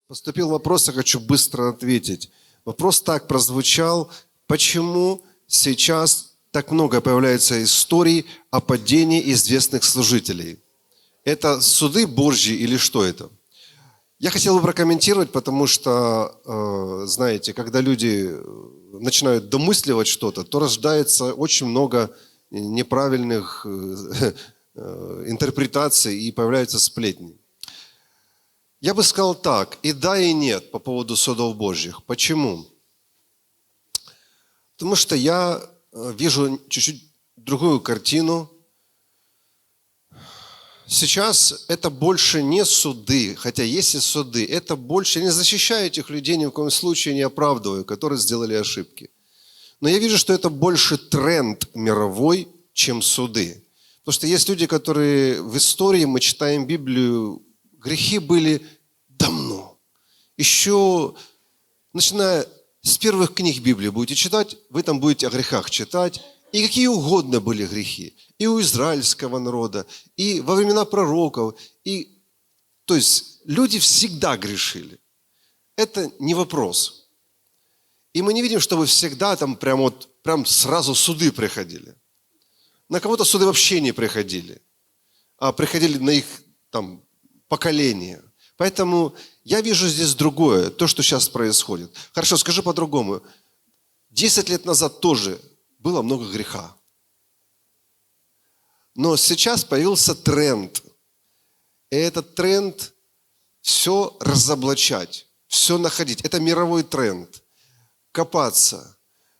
Поступил вопрос, я хочу быстро ответить. Вопрос так прозвучал: почему сейчас так много появляется историй о падении известных служителей? Это суды Божьи или что это? Я хотел бы прокомментировать, потому что, знаете, когда люди начинают домысливать что-то, то рождается очень много неправильных интерпретаций и появляются сплетни. Я бы сказал так: и да, и нет по поводу судов Божьих. Почему? Потому что я вижу чуть-чуть другую картину. Сейчас это больше не суды, хотя есть и суды. Это больше, я не защищаю этих людей ни в коем случае, не оправдываю, которые сделали ошибки. Но я вижу, что это больше тренд мировой, чем суды. Потому что есть люди, которые в истории, мы читаем Библию, грехи были давно. Еще, начиная с первых книг Библии будете читать, вы там будете о грехах читать. И какие угодно были грехи. И у израильского народа, и во времена пророков. То есть люди всегда грешили. Это не вопрос. И мы не видим, чтобы всегда там прям сразу суды приходили. На кого-то суды вообще не приходили, а приходили на их там поколение. Поэтому я вижу здесь другое, то, что сейчас происходит. Хорошо, скажу по-другому. 10 лет назад тоже было много греха. Но сейчас появился тренд. И этот тренд все разоблачать, все находить. Это мировой тренд. Копаться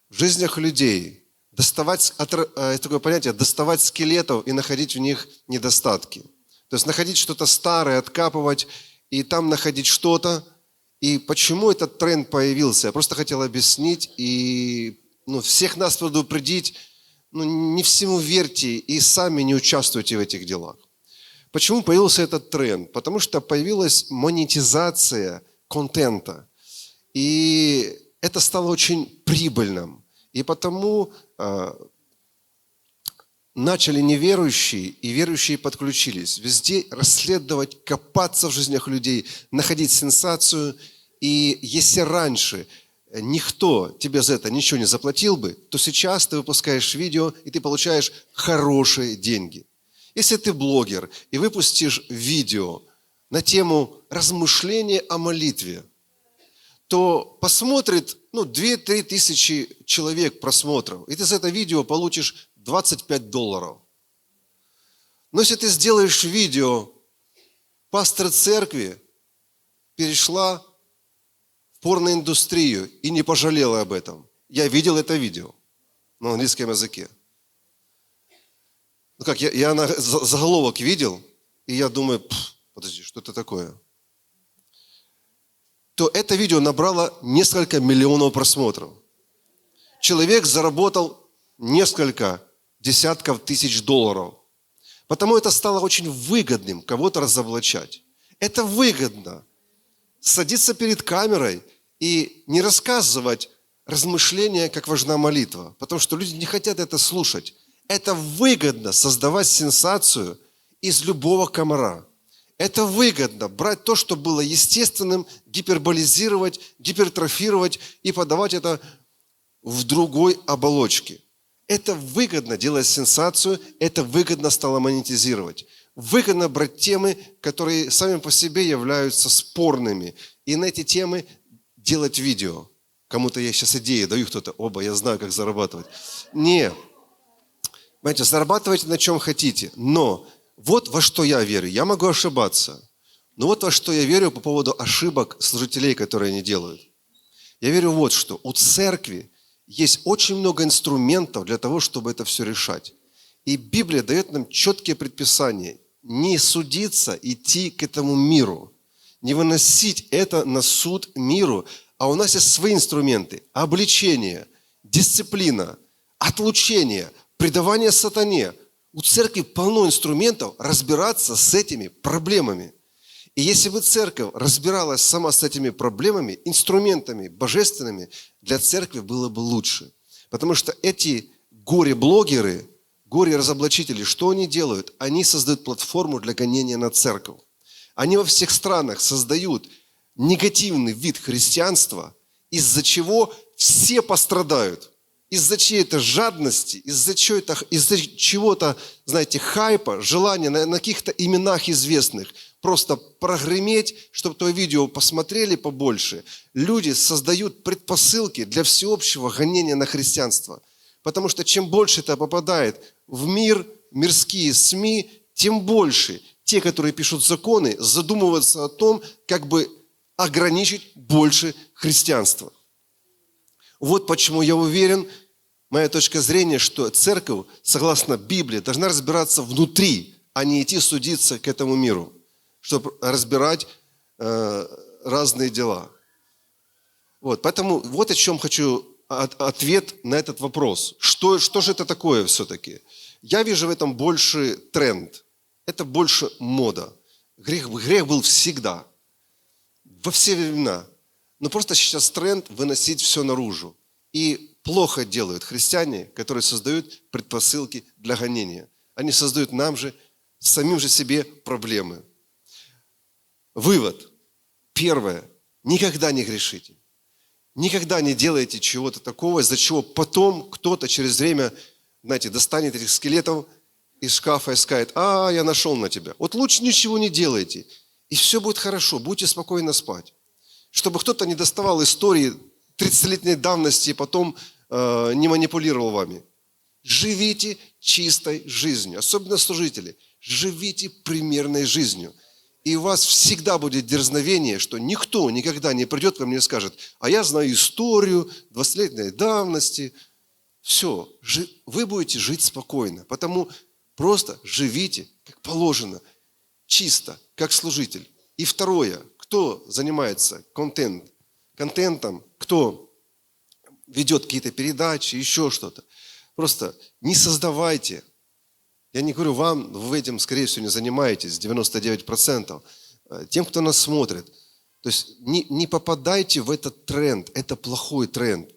в жизнях людей, доставать, такое понятие, доставать скелетов и находить в них недостатки. То есть находить что-то старое, откапывать, и там находить что-то. И почему этот тренд появился? Я просто хотел объяснить и всех нас предупредить. Не всему верьте и сами не участвуйте в этих делах. Почему появился этот тренд? Потому что появилась монетизация контента. И это стало очень прибыльным. И потому начали неверующие, и верующие подключились. Везде расследовать, копаться в жизнях людей, находить сенсацию. И если раньше никто тебе за это ничего не заплатил бы, то сейчас ты выпускаешь видео, и ты получаешь хорошие деньги. Если ты блогер и выпустишь видео на тему размышления о молитве, то посмотрит 2-3 тысячи человек просмотров, и ты за это видео получишь $25. Но если ты сделаешь видео, пастор церкви перешла в порноиндустрию и не пожалела об этом. Я видел это видео на английском языке. Я заголовок видел, и я думаю, подожди, что это такое? То это видео набрало несколько миллионов просмотров. Человек заработал несколько десятков тысяч долларов. Потому это стало очень выгодным кого-то разоблачать. Это выгодно. Садиться перед камерой и не рассказывать размышления, как важна молитва. Потому что люди не хотят это слушать. Это выгодно создавать сенсацию из любого комара. Это выгодно брать то, что было естественным, гиперболизировать, гипертрофировать и подавать это в другой оболочке. Это выгодно делать сенсацию, это выгодно стало монетизировать. Выгодно брать темы, которые сами по себе являются спорными, и на эти темы делать видео. Кому-то я сейчас идеи даю, кто-то, я знаю, как зарабатывать. Не. Понимаете, зарабатывайте на чем хотите, но вот во что я верю. Я могу ошибаться, но вот во что я верю по поводу ошибок служителей, которые они делают. Я верю вот что. У церкви есть очень много инструментов для того, чтобы это все решать. И Библия дает нам четкие предписания. Не судиться, идти к этому миру. Не выносить это на суд миру. А у нас есть свои инструменты. Обличение, дисциплина, отлучение, предавание сатане. У церкви полно инструментов разбираться с этими проблемами. И если бы церковь разбиралась сама с этими проблемами, инструментами божественными, для церкви было бы лучше. Потому что эти горе-блогеры, горе-разоблачители, что они делают? Они создают платформу для гонения на церковь. Они во всех странах создают негативный вид христианства, из-за чего все пострадают. Из-за чьей-то жадности, из-за чего-то, знаете, хайпа, желания на каких-то именах известных просто прогреметь, чтобы то видео посмотрели побольше. Люди создают предпосылки для всеобщего гонения на христианство. Потому что чем больше это попадает в мир, мирские СМИ, тем больше те, которые пишут законы, задумываются о том, как бы ограничить больше христианства. Вот почему я уверен, моя точка зрения, что церковь, согласно Библии, должна разбираться внутри, а не идти судиться к этому миру, чтобы разбирать разные дела. Вот, поэтому вот о чем хочу ответ на этот вопрос. Что же это такое все-таки? Я вижу в этом больше тренд. Это больше мода. Грех был всегда, во все времена. Но просто сейчас тренд выносить все наружу. И плохо делают христиане, которые создают предпосылки для гонения. Они создают нам же, самим же себе проблемы. Вывод. Первое. Никогда не грешите. Никогда не делайте чего-то такого, из-за чего потом кто-то через время, знаете, достанет этих скелетов из шкафа и скажет: я нашел на тебя. Вот лучше ничего не делайте. И все будет хорошо, будете спокойно спать. Чтобы кто-то не доставал истории 30-летней давности и потом не манипулировал вами. Живите чистой жизнью, особенно служители. Живите примерной жизнью. И у вас всегда будет дерзновение, что никто никогда не придет ко мне и скажет: а я знаю историю 20-летней давности. Все, вы будете жить спокойно. Потому просто живите, как положено, чисто, как служитель. И второе, кто занимается контентом, кто ведет какие-то передачи, еще что-то. Просто не создавайте. Я не говорю вам, вы этим, скорее всего, не занимаетесь, 99%. Тем, кто нас смотрит. То есть не попадайте в этот тренд. Это плохой тренд.